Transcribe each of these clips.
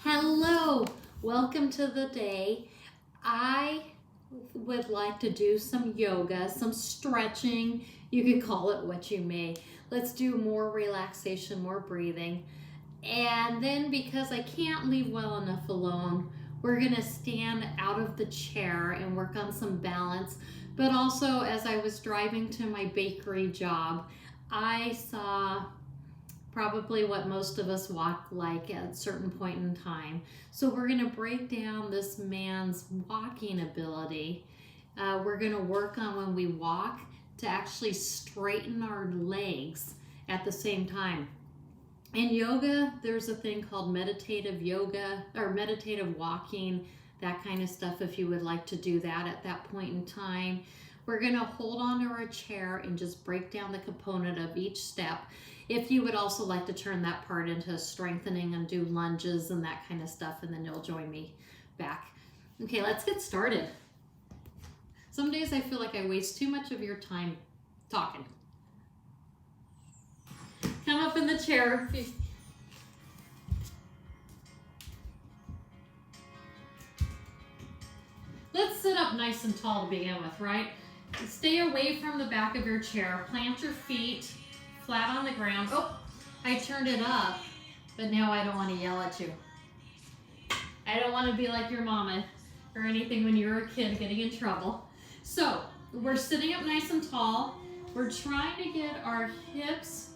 Hello, welcome to the day. I would like to do some yoga, some stretching. You could call it what you may. Let's do more relaxation, more breathing. And then because I can't leave well enough alone, we're gonna stand out of the chair and work on some balance. But also, as I was driving to my bakery job, I saw probably what most of us walk like at a certain point in time. So we're going to break down this man's walking ability. We're going to work on when we walk to actually straighten our legs at the same time. In yoga, there's a thing called meditative yoga or meditative walking, that kind of stuff if you would like to do that at that point in time. We're going to hold on to our chair and just break down the component of each step. If you would also like to turn that part into strengthening and do lunges and that kind of stuff, and then you'll join me back. Okay, let's get started. Some days I feel like I waste too much of your time talking. Come up in the chair. Let's sit up nice and tall to begin with, right? Stay away from the back of your chair. Plant your feet flat on the ground. Oh, I turned it up, but now I don't want to yell at you. I don't want to be like your mama or anything when you were a kid getting in trouble. So we're sitting up nice and tall. We're trying to get our hips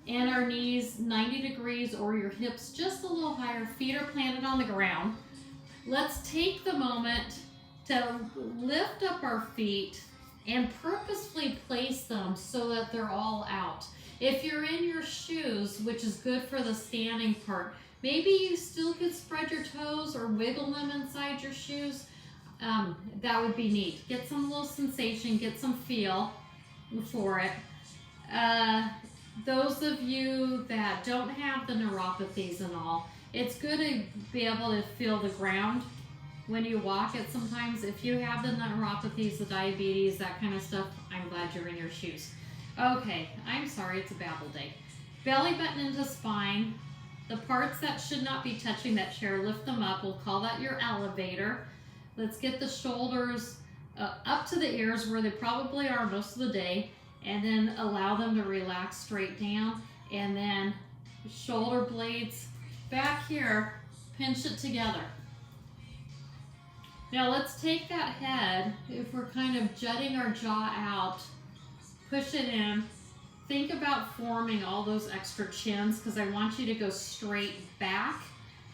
and our knees 90 degrees or your hips just a little higher. Feet are planted on the ground. Let's take the moment to lift up our feet and purposefully place them so that they're all out. If you're in your shoes, which is good for the standing part, maybe you still could spread your toes or wiggle them inside your shoes. That would be neat. Get some little sensation, get some feel for it. Those of you that don't have the neuropathies and all, it's good to be able to feel the ground when you walk it sometimes. If you have the neuropathies, the diabetes, that kind of stuff, I'm glad you're in your shoes. Okay, I'm sorry, it's a babble day. Belly button into spine. The parts that should not be touching that chair, lift them up. We'll call that your elevator. Let's get the shoulders up to the ears where they probably are most of the day, and then allow them to relax straight down. And then shoulder blades back here, pinch it together. Now let's take that head, if we're kind of jutting our jaw out, push it in. Think about forming all those extra chins because I want you to go straight back,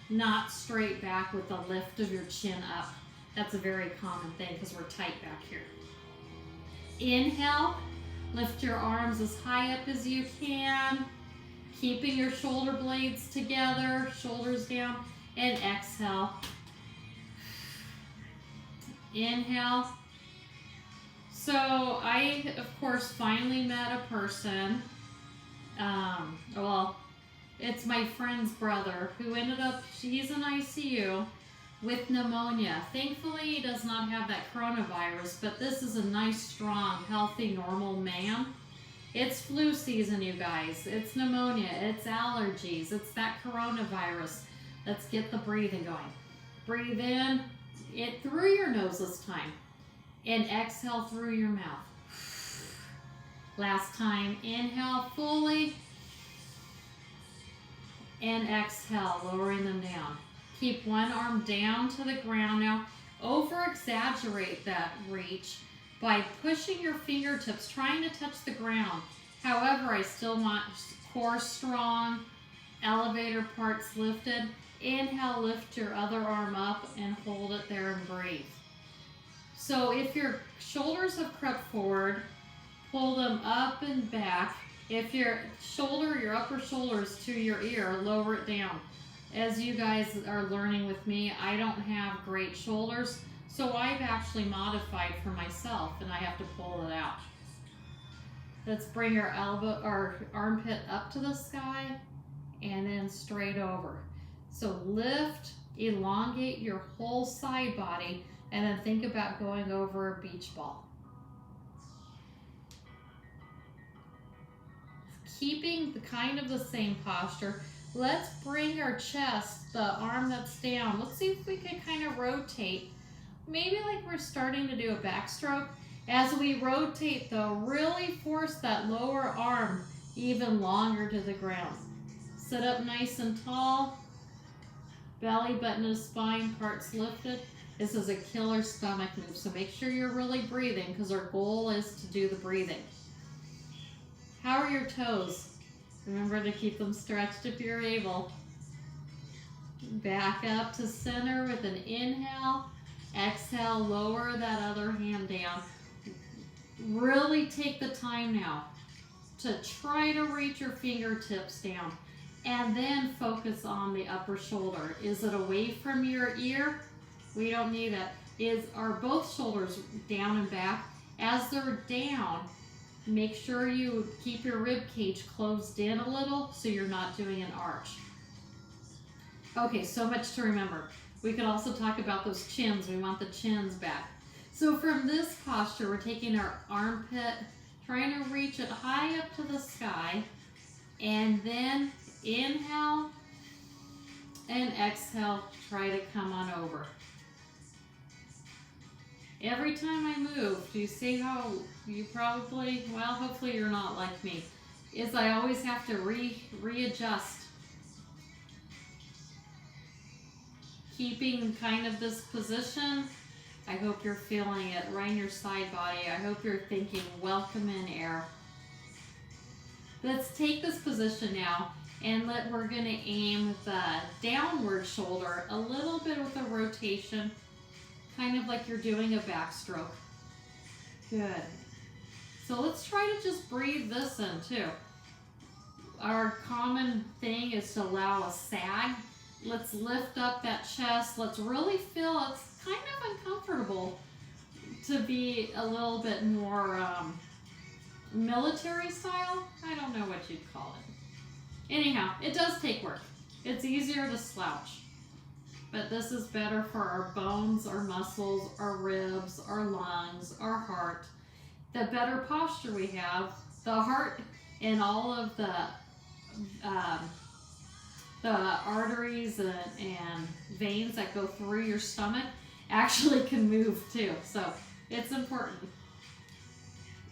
not straight back with the lift of your chin up. That's a very common thing because we're tight back here. Inhale, lift your arms as high up as you can, keeping your shoulder blades together, shoulders down, and exhale. Inhale. So I, of course, finally met a person, well, it's my friend's brother who ended up, he's in ICU with pneumonia. Thankfully, he does not have that coronavirus, but this is a nice, strong, healthy, normal man. It's flu season, you guys. It's pneumonia, it's allergies, it's that coronavirus. Let's get the breathing going. Breathe in, it through your nose this time. And exhale through your mouth. Last time, inhale fully. And exhale, lowering them down. Keep one arm down to the ground. Now, over-exaggerate that reach by pushing your fingertips, trying to touch the ground. However, I still want core strong, elevator parts lifted. Inhale, lift your other arm up and hold it there and breathe. So if your shoulders have crept forward, pull them up and back. If your upper shoulder is to your ear, lower it down. As you guys are learning with me, I don't have great shoulders, so I've actually modified for myself and I have to pull it out. Let's bring our armpit up to the sky and then straight over. So lift, elongate your whole side body, and then think about going over a beach ball. Keeping the kind of the same posture, Let's bring our chest, the arm that's down. Let's see if we can kind of rotate. Maybe like we're starting to do a backstroke. As we rotate though, really force that lower arm even longer to the ground. Sit up nice and tall. Belly button to spine, parts lifted. This is a killer stomach move, so make sure you're really breathing because our goal is to do the breathing. How are your toes? Remember to keep them stretched if you're able. Back up to center with an inhale. Exhale, lower that other hand down. Really take the time now to try to reach your fingertips down. And then focus on the upper shoulder. Is it away from your ear? We don't need it. Are both shoulders down and back? As they're down, make sure you keep your rib cage closed in a little so you're not doing an arch. Okay, so much to remember. We could also talk about those chins. We want the chins back. So from this posture, we're taking our armpit, trying to reach it high up to the sky, and then inhale and exhale, try to come on over. Every time I move, do you see how you probably, well, hopefully you're not like me, is I always have to readjust. Keeping kind of this position. I hope you're feeling it right in your side body. I hope you're thinking, welcome in air. Let's take this position now. And we're going to aim the downward shoulder a little bit with a rotation, kind of like you're doing a backstroke. Good. So let's try to just breathe this in too. Our common thing is to allow a sag. Let's lift up that chest. Let's really feel it's kind of uncomfortable to be a little bit more military style. I don't know what you'd call it. Anyhow, it does take work. It's easier to slouch. But this is better for our bones, our muscles, our ribs, our lungs, our heart. The better posture we have, the heart and all of the arteries and veins that go through your stomach actually can move too. So it's important.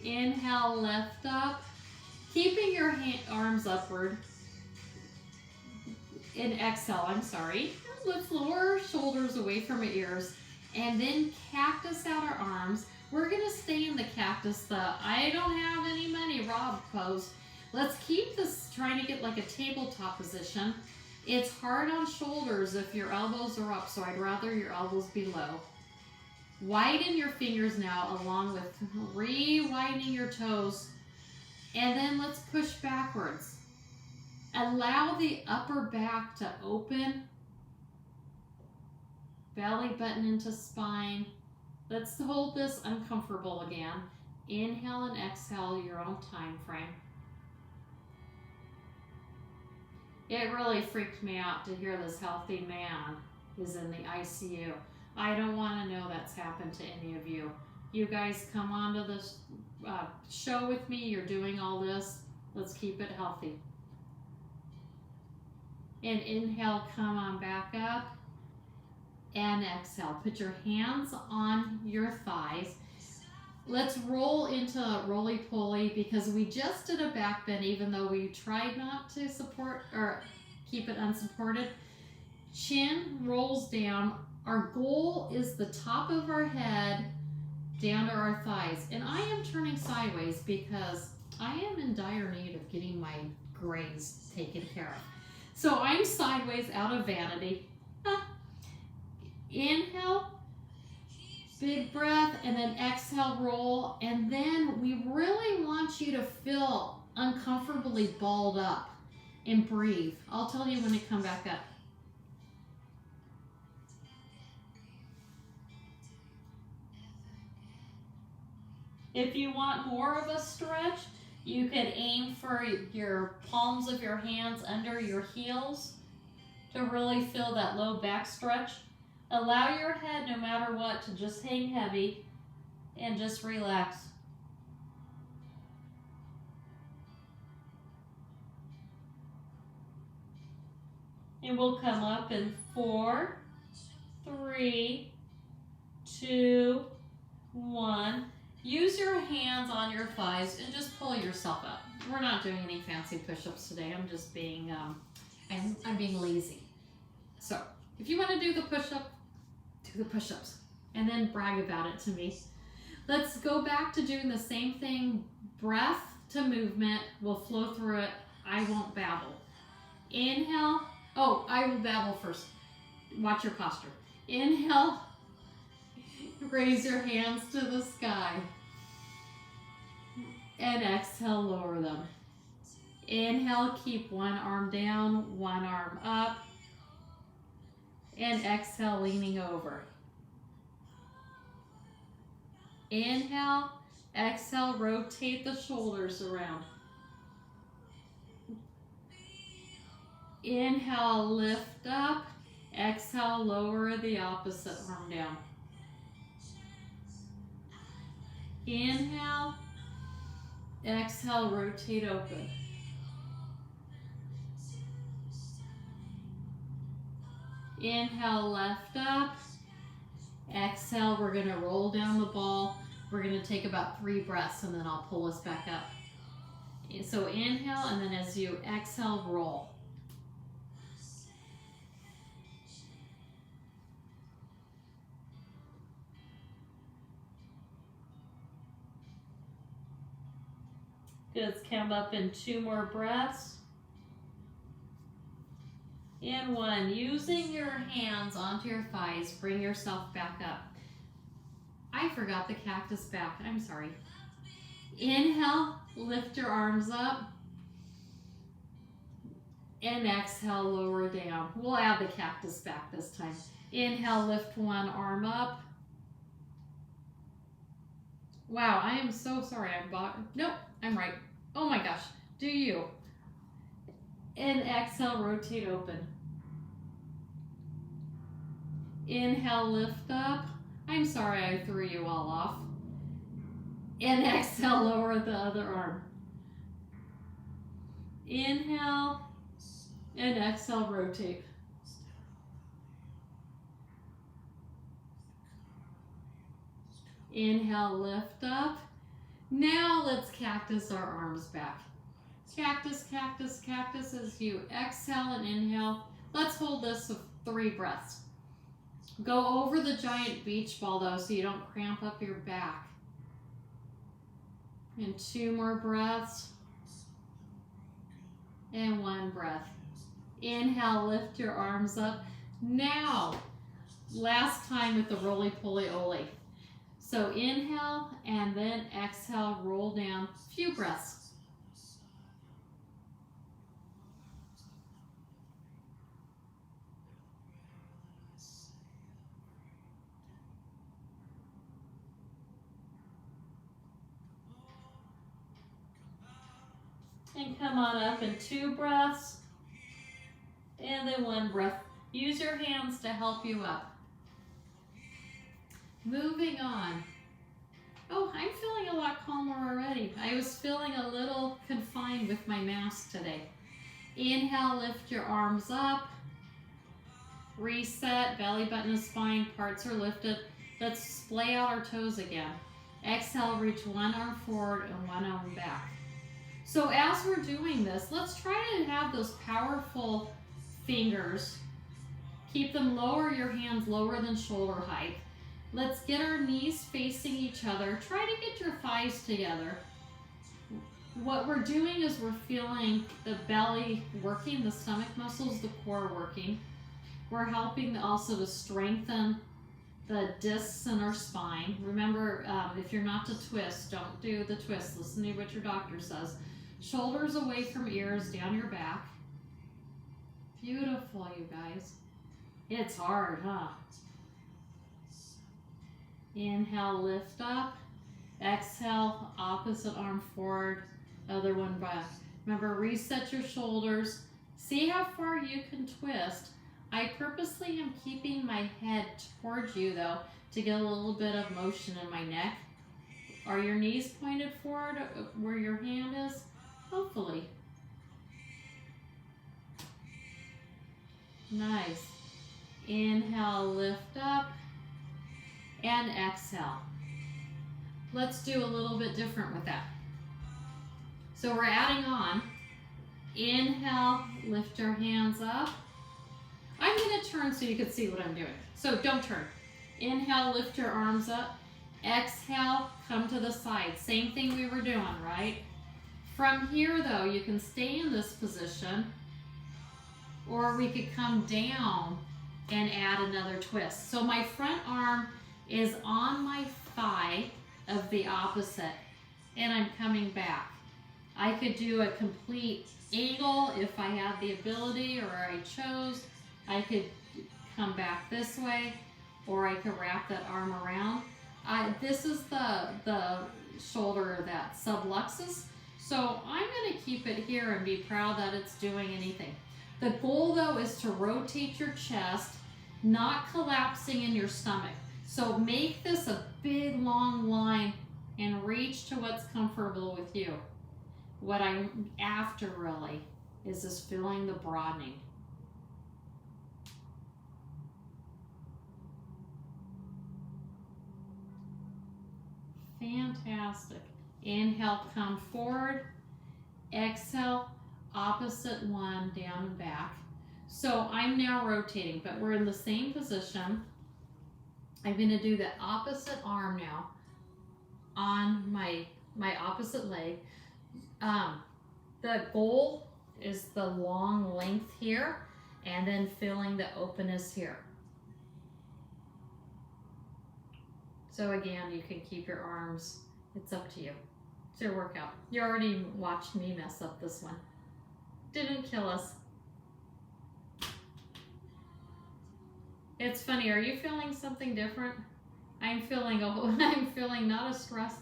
Inhale, lift up. Keeping your arms upward. And exhale, let's lower our shoulders away from our ears and then cactus out our arms. We're gonna stay in the cactus, the I don't have any money Rob pose. Let's keep this trying to get like a tabletop position. It's hard on shoulders if your elbows are up, so I'd rather your elbows be low. Widen your fingers now along with re-widening your toes. And then let's push backwards. Allow the upper back to open. Belly button into spine. Let's hold this uncomfortable again. Inhale and exhale your own time frame. It really freaked me out to hear this healthy man is in the ICU. I don't want to know that's happened to any of you. You guys come on to this show with me. You're doing all this. Let's keep it healthy. And inhale, come on back up. And exhale. Put your hands on your thighs. Let's roll into roly-poly because we just did a back bend even though we tried not to support or keep it unsupported. Chin rolls down. Our goal is the top of our head down to our thighs. And I am turning sideways because I am in dire need of getting my grays taken care of. So I'm sideways out of vanity. Inhale, big breath, and then exhale, roll. And then we really want you to feel uncomfortably balled up and breathe. I'll tell you when to come back up. If you want more of a stretch, you could aim for your palms of your hands under your heels to really feel that low back stretch. Allow your head, no matter what, to just hang heavy and just relax. And we'll come up in 4, 3, 2, 1. Use your hands on your thighs and just pull yourself up. We're not doing any fancy push-ups today. I'm just being, I'm being lazy. So if you want to do the push-up, do the push-ups and then brag about it to me. Let's go back to doing the same thing. Breath to movement. We'll flow through it. I won't babble. Inhale. Oh, I will babble first. Watch your posture. Inhale. Raise your hands to the sky. And exhale, lower them. Inhale, keep one arm down, one arm up. And exhale, leaning over. Inhale, exhale, rotate the shoulders around. Inhale, lift up. Exhale, lower the opposite arm down. Inhale, exhale, rotate open. Inhale, left up. Exhale, we're going to roll down the ball. We're going to take about 3 breaths and then I'll pull us back up. So inhale, and then as you exhale, roll. Good, let's count up in 2 more breaths. And 1, using your hands onto your thighs, bring yourself back up. I forgot the cactus back, I'm sorry. Inhale, lift your arms up. And exhale, lower down. We'll add the cactus back this time. Inhale, lift one arm up. Wow, I am so sorry. Nope, I'm right. Oh my gosh, do you? And exhale, rotate open. Inhale, lift up. I'm sorry I threw you all off. And exhale, lower the other arm. Inhale, and exhale, rotate. Inhale, lift up. Now let's cactus our arms back. Cactus, cactus, cactus as you exhale and inhale. Let's hold this for 3 breaths. Go over the giant beach ball though so you don't cramp up your back. And 2 more breaths. And 1 breath. Inhale, lift your arms up. Now, last time with the roly-poly-oly. So inhale and then exhale, roll down. Few breaths. And come on up in 2 breaths. And then 1 breath. Use your hands to help you up. Moving on. Oh, I'm feeling a lot calmer already. I was feeling a little confined with my mask today. Inhale, lift your arms up. Reset, belly button is fine, parts are lifted. Let's splay out our toes again. Exhale, reach 1 arm forward and 1 arm back. So as we're doing this, let's try to have those powerful fingers. Keep them lower, your hands lower than shoulder height. Let's get our knees facing each other. Try to get your thighs together. What we're doing is we're feeling the belly working, the stomach muscles, the core working. We're helping also to strengthen the discs in our spine. Remember, if you're not to twist, don't do the twist. Listen to what your doctor says. Shoulders away from ears, down your back. Beautiful, you guys. It's hard, huh? Inhale, lift up. Exhale, opposite arm forward, other one back. Remember, reset your shoulders. See how far you can twist. I purposely am keeping my head towards you though to get a little bit of motion in my neck. Are your knees pointed forward where your hand is? Hopefully. Nice. Inhale, lift up, and exhale. Let's do a little bit different with that. So we're adding on. Inhale, lift your hands up. I'm going to turn so you can see what I'm doing. So don't turn. Inhale, lift your arms up. Exhale, come to the side. Same thing we were doing, right? From here, though, you can stay in this position, or we could come down and add another twist. So my front arm is on my thigh of the opposite, and I'm coming back. I could do a complete angle if I had the ability, or I chose. I could come back this way, or I could wrap that arm around. This is the shoulder that subluxes, so I'm going to keep it here and be proud that it's doing anything. The goal, though, is to rotate your chest, not collapsing in your stomach. So make this a big, long line and reach to what's comfortable with you. What I'm after, really, is just feeling the broadening. Fantastic. Inhale, come forward. Exhale, opposite one, down and back. So I'm now rotating, but we're in the same position. I'm going to do the opposite arm now on my opposite leg. The goal is the long length here, and then feeling the openness here. So again, you can keep your arms, it's up to you. It's your workout. You already watched me mess up this one. Didn't kill us. It's funny, are you feeling something different? I'm feeling not a stress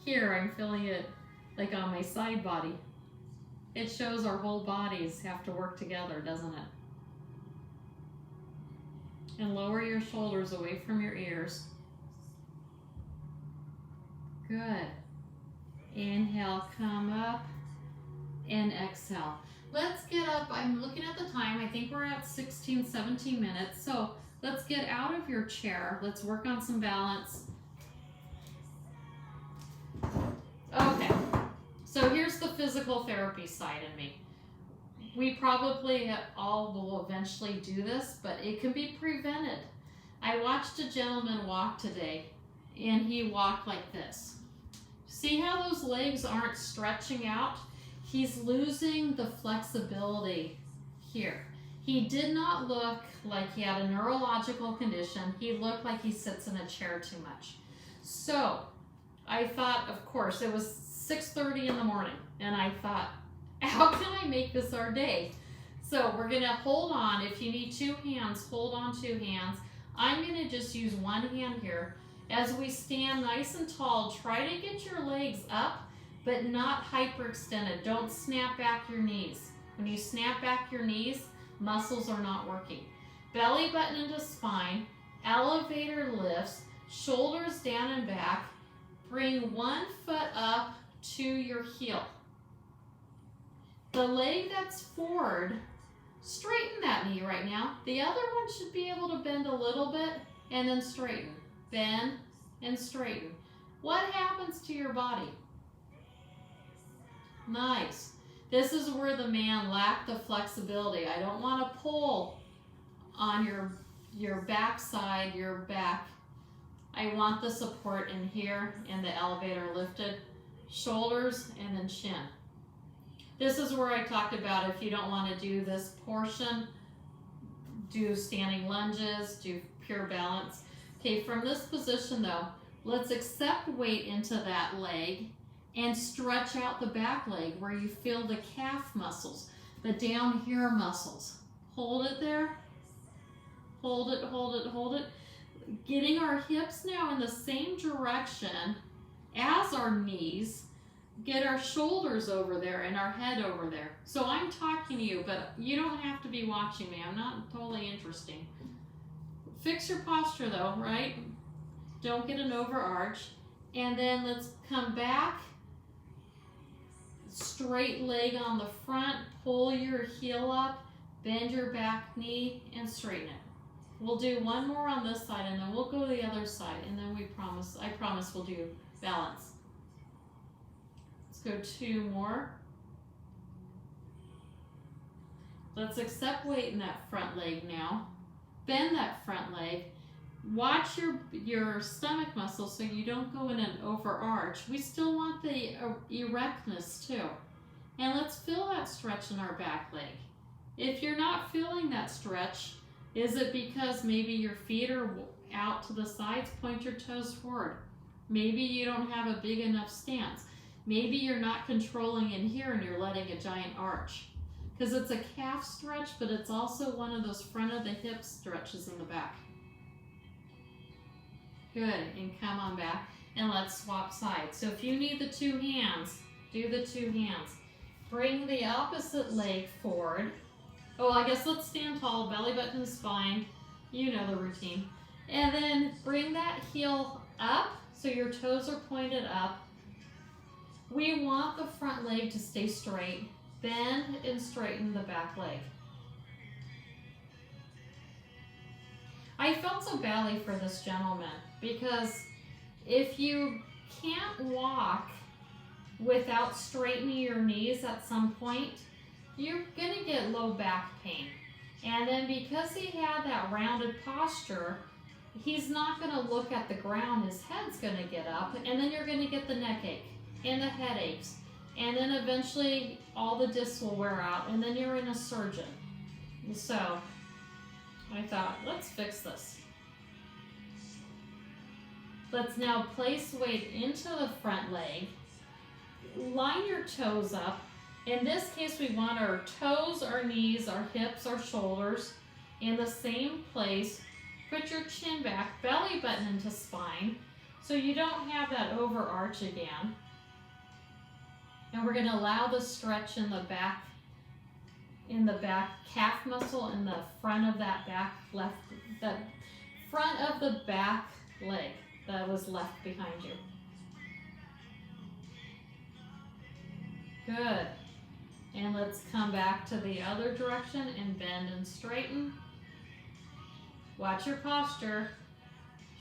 here, I'm feeling it like on my side body. It shows our whole bodies have to work together, doesn't it? And lower your shoulders away from your ears. Good. Inhale, come up, and exhale. Let's get up. I'm looking at the time. I think we're at 16, 17 minutes. So let's get out of your chair. Let's work on some balance. Okay. So here's the physical therapy side in me. We probably all will eventually do this, but it can be prevented. I watched a gentleman walk today, and he walked like this. See how those legs aren't stretching out? He's losing the flexibility here. He did not look like he had a neurological condition. He looked like he sits in a chair too much. So I thought, of course, it was 6:30 in the morning, and I thought, how can I make this our day? So we're gonna hold on. If you need two hands, hold on two hands. I'm gonna just use one hand here. As we stand nice and tall, try to get your legs up, but not hyperextended. Don't snap back your knees. When you snap back your knees, muscles are not working. Belly button into spine, elevator lifts, shoulders down and back. Bring one foot up to your heel. The leg that's forward, straighten that knee right now. The other one should be able to bend a little bit and then straighten. Bend and straighten. What happens to your body? Nice. This is where the man lacked the flexibility. I don't want to pull on your backside, your back. I want the support in here and the elevator lifted. Shoulders and then chin. This is where I talked about if you don't want to do this portion, do standing lunges, do pure balance. Okay, from this position though, let's accept weight into that leg and stretch out the back leg where you feel the calf muscles, the down here muscles. Hold it there. Hold it, hold it, hold it. Getting our hips now in the same direction as our knees. Get our shoulders over there and our head over there. So I'm talking to you, but you don't have to be watching me. I'm not totally interesting. Fix your posture though, right? Don't get an overarch. And then let's come back. Straight leg on the front. Pull your heel up. Bend your back knee and straighten it. We'll do one more on this side and then we'll go to the other side and then I promise we'll do balance. Let's go 2 more. Let's accept weight in that front leg now. Bend that front leg. Watch your stomach muscle so you don't go in an overarch. We still want the erectness too. And let's feel that stretch in our back leg. If you're not feeling that stretch, is it because maybe your feet are out to the sides? Point your toes forward. Maybe you don't have a big enough stance. Maybe you're not controlling in here and you're letting a giant arch. Because it's a calf stretch, but it's also one of those front of the hip stretches in the back. Good, and come on back and let's swap sides. So if you need the 2 hands, do the 2 hands. Bring the opposite leg forward. Oh, I guess let's stand tall, belly button to spine. You know the routine. And then bring that heel up so your toes are pointed up. We want the front leg to stay straight. Bend and straighten the back leg. I felt so badly for this gentleman because if you can't walk without straightening your knees at some point, you're gonna get low back pain. And then because he had that rounded posture, he's not gonna look at the ground, his head's gonna get up, and then you're gonna get the neck ache and the headaches. And then eventually all the discs will wear out and then you're in a surgeon. So I thought, let's fix this. Let's now place weight into the front leg. Line your toes up. In this case, we want our toes, our knees, our hips, our shoulders in the same place. Put your chin back, belly button into spine, so you don't have that overarch again. And we're going to allow the stretch in the back calf muscle in the front of that the front of the back leg that was left behind you. Good. And let's come back to the other direction and bend and straighten. Watch your posture.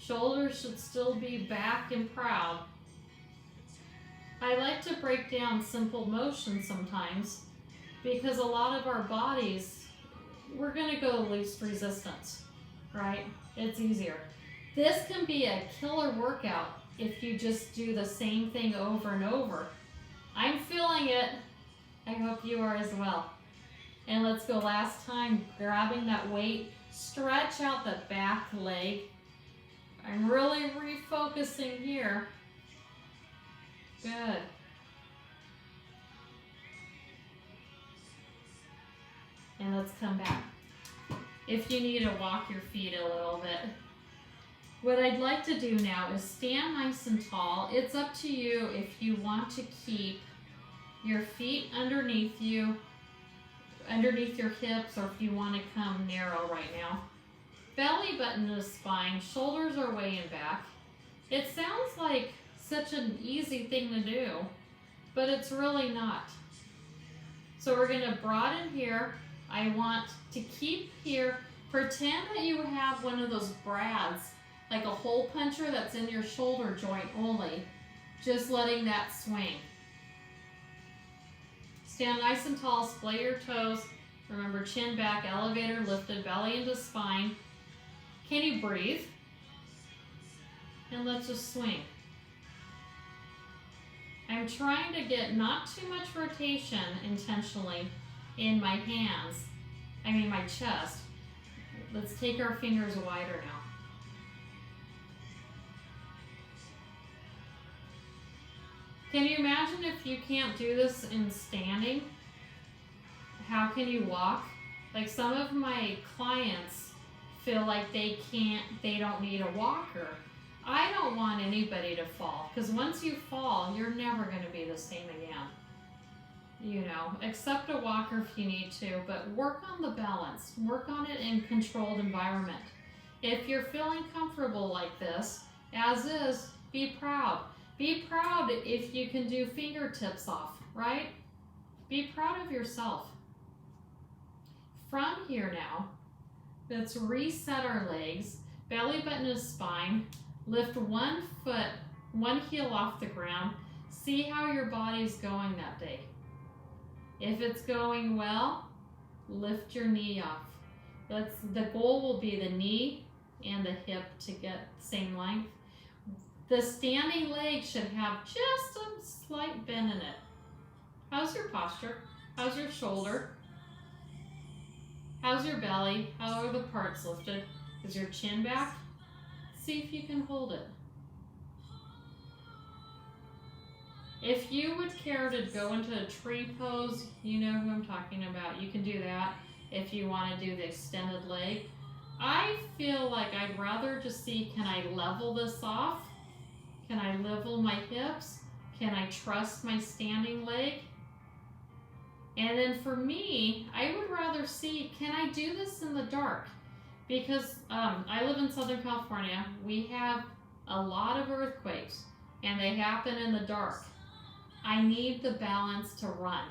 Shoulders should still be back and proud. I like to break down simple motion sometimes because a lot of our bodies, we're going to go least resistance, right? It's easier. This can be a killer workout if you just do the same thing over and over. I'm feeling it. I hope you are as well. And let's go last time, grabbing that weight, stretch out the back leg. I'm really refocusing here. Good. And let's come back. If you need to walk your feet a little bit. What I'd like to do now is stand nice and tall. It's up to you if you want to keep your feet underneath you, underneath your hips, or if you want to come narrow right now. Belly button to spine, shoulders are way in back. It sounds like such an easy thing to do, but it's really not. So we're going to broaden here. I want to keep here. Pretend that you have one of those brads, like a hole puncher that's in your shoulder joint only, just letting that swing. Stand nice and tall, splay your toes. Remember, chin back, elevator lifted, belly into spine. Can you breathe? And let's just swing. I'm trying to get not too much rotation intentionally in my hands, my chest. Let's take our fingers wider now. Can you imagine if you can't do this in standing? How can you walk? Like some of my clients feel like they don't need a walker. I don't want anybody to fall, because once you fall, you're never going to be the same again. You know, accept a walker if you need to, but work on the balance. Work on it in controlled environment. If you're feeling comfortable like this, as is, be proud. Be proud if you can do fingertips off, right? Be proud of yourself. From here now, let's reset our legs, belly button to spine, lift one foot, one heel off the ground. See how your body's going that day. If it's going well, lift your knee off. The goal will be the knee and the hip to get the same length. The standing leg should have just a slight bend in it. How's your posture? How's your shoulder? How's your belly? How are the parts lifted? Is your chin back? See if you can hold it. If you would care to go into a tree pose, you know who I'm talking about. You can do that if you want to do the extended leg. I feel like I'd rather just see, can I level this off? Can I level my hips? Can I trust my standing leg? And then for me, I would rather see, can I do this in the dark? Because I live in Southern California. We have a lot of earthquakes and they happen in the dark. I need the balance to run,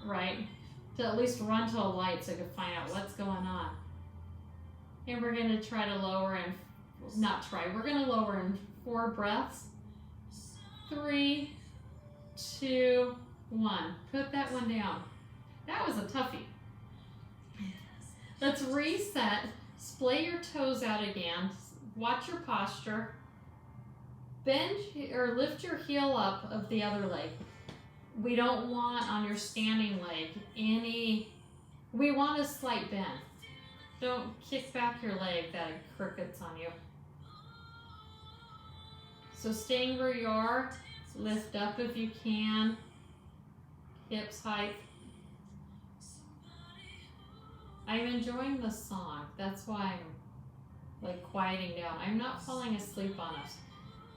right? To at least run to a light so I can find out what's going on. And we're gonna try to lower in, we're gonna lower in 4 breaths. 3, 2, 1. Put that one down. That was a toughie. Let's reset. Splay your toes out again. Watch your posture. Bend or lift your heel up of the other leg. We don't want on your standing leg we want a slight bend. Don't kick back your leg that it crookeds on you. So staying where you are, lift up if you can, hips height. I'm enjoying the song. That's why I'm like quieting down. I'm not falling asleep on us.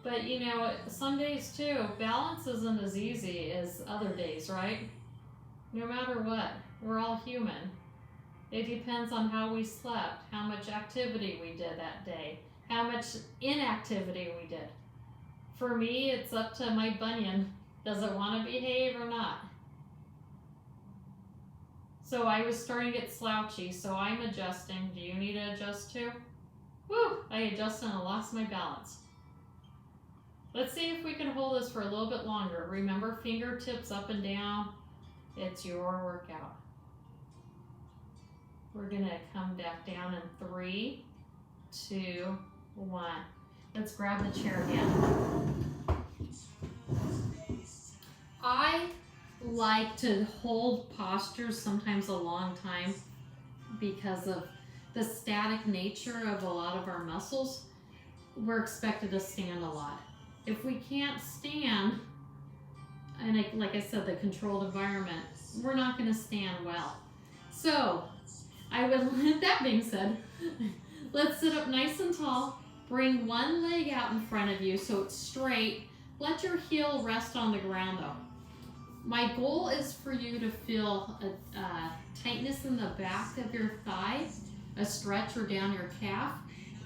But you know, some days too, balance isn't as easy as other days, right? No matter what, we're all human. It depends on how we slept, how much activity we did that day, how much inactivity we did. For me, it's up to my bunion. Does it want to behave or not? So I was starting to get slouchy, so I'm adjusting. Do you need to adjust too? Woo! I adjusted and I lost my balance. Let's see if we can hold this for a little bit longer. Remember, fingertips up and down. It's your workout. We're gonna come back down in 3, 2, 1. Let's grab the chair again. I like to hold postures sometimes a long time because of the static nature of a lot of our muscles. We're expected to stand a lot. If we can't stand, and like I said, the controlled environment, we're not going to stand well. So, that being said, let's sit up nice and tall. Bring one leg out in front of you so it's straight. Let your heel rest on the ground though. My goal is for you to feel a tightness in the back of your thigh, a stretch or down your calf.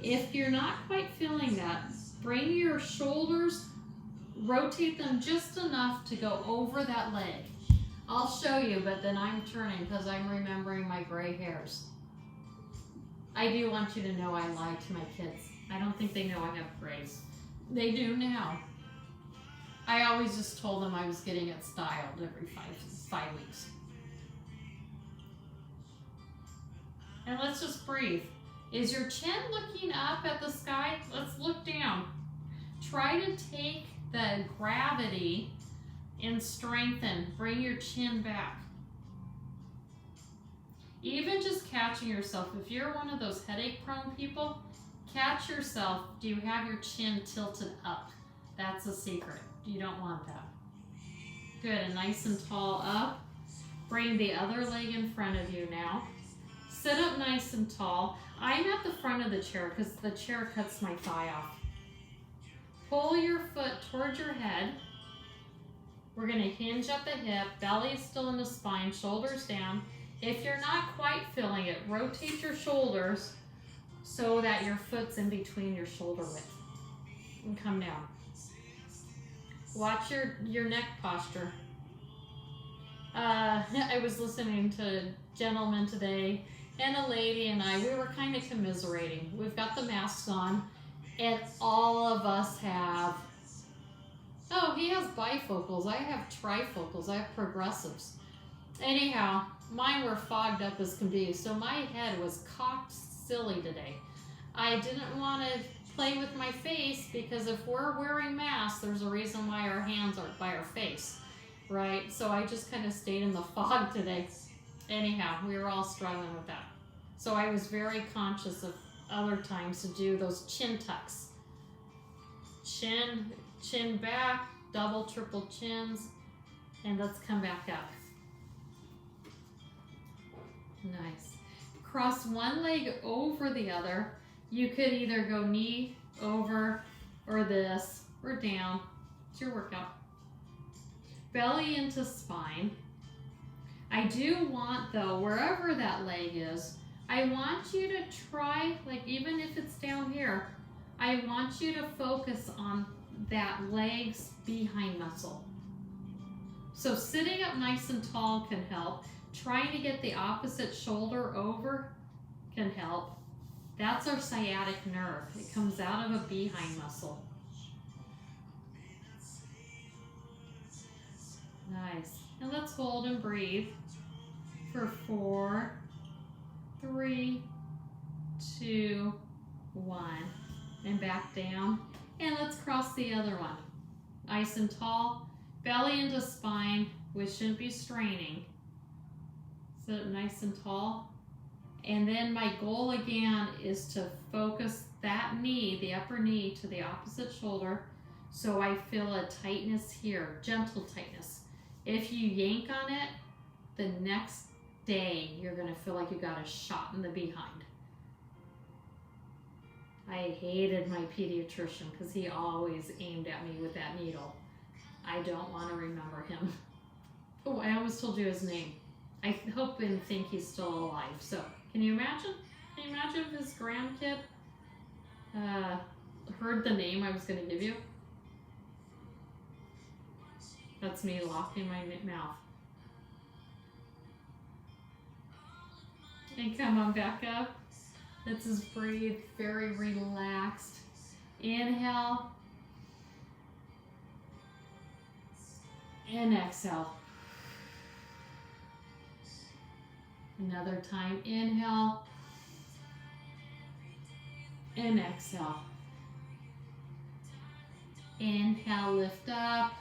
If you're not quite feeling that, bring your shoulders, rotate them just enough to go over that leg. I'll show you, but then I'm turning because I'm remembering my gray hairs. I do want you to know I lied to my kids. I don't think they know I have grays. They do now. I always just told them I was getting it styled every five weeks. And let's just breathe. Is your chin looking up at the sky? Let's look down. Try to take the gravity and strengthen. Bring your chin back. Even just catching yourself. If you're one of those headache-prone people, catch yourself. Do you have your chin tilted up? That's a secret. You don't want that. Good, and nice and tall up. Bring the other leg in front of you now. Sit up nice and tall. I'm at the front of the chair because the chair cuts my thigh off. Pull your foot towards your head. We're going to hinge at the hip, belly is still in the spine, shoulders down. If you're not quite feeling it, rotate your shoulders so that your foot's in between your shoulder width. And come down. Watch your neck posture. I was listening to a gentleman today, and a lady and I, we were kind of commiserating. We've got the masks on, and all of us have, oh, he has bifocals. I have trifocals. I have progressives. Anyhow, mine were fogged up as can be, so my head was cocked silly today. I didn't want to play with my face because if we're wearing masks, there's a reason why our hands aren't by our face, right? So I just kind of stayed in the fog today. Anyhow, we were all struggling with that. So I was very conscious of other times to do those chin tucks. Chin back, double, triple chins, and let's come back up. Nice. Cross one leg over the other. You could either go knee over or this or down. It's your workout. Belly into spine. I do want, though, wherever that leg is, I want you to try, like even if it's down here, I want you to focus on that leg's behind muscle. So sitting up nice and tall can help. Trying to get the opposite shoulder over can help. That's our sciatic nerve. It comes out of a behind muscle. Nice. And let's hold and breathe for 4, 3, 2, 1. And back down. And let's cross the other one. Nice and tall. Belly into spine, which shouldn't be straining. Sit up nice and tall. And then my goal again is to focus that knee, the upper knee, to the opposite shoulder so I feel a tightness here, gentle tightness. If you yank on it, the next day you're going to feel like you got a shot in the behind. I hated my pediatrician because he always aimed at me with that needle. I don't want to remember him. Oh, I almost told you his name. I hope and think he's still alive. So, can you imagine? Can you imagine if his grandkid heard the name I was going to give you? That's me locking my mouth. And come on back up. Let's just breathe very relaxed. Inhale. And exhale. Another time, inhale and exhale. Inhale, lift up.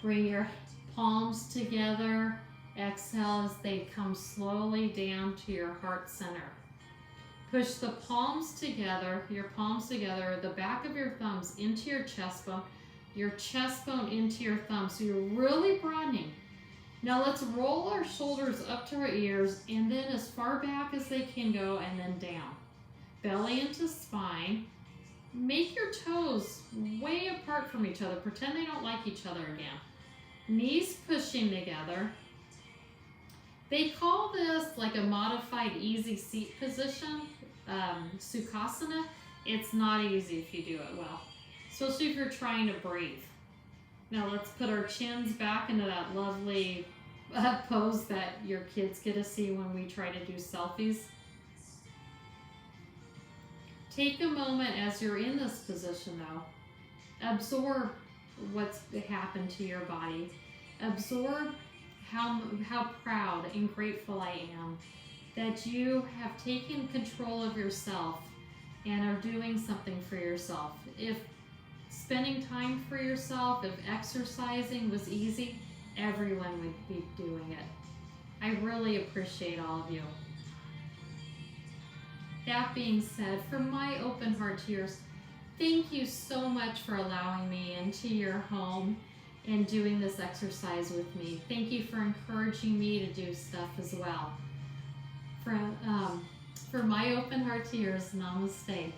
Bring your palms together. Exhale as they come slowly down to your heart center. Push the palms together, your palms together, the back of your thumbs into your chest bone into your thumb. So you're really broadening. Now let's roll our shoulders up to our ears and then as far back as they can go and then down. Belly into spine. Make your toes way apart from each other. Pretend they don't like each other again. Knees pushing together. They call this like a modified easy seat position, Sukhasana. It's not easy if you do it well, especially if you're trying to breathe. Now let's put our chins back into that lovely pose that your kids get to see when we try to do selfies. Take a moment as you're in this position though. Absorb what's happened to your body. Absorb how proud and grateful I am that you have taken control of yourself and are doing something for yourself. If spending time for yourself, if exercising was easy, everyone would be doing it. I really appreciate all of you. That being said, from my open heart to yours, thank you so much for allowing me into your home and doing this exercise with me. Thank you for encouraging me to do stuff as well. For my open heart to yours, namaste.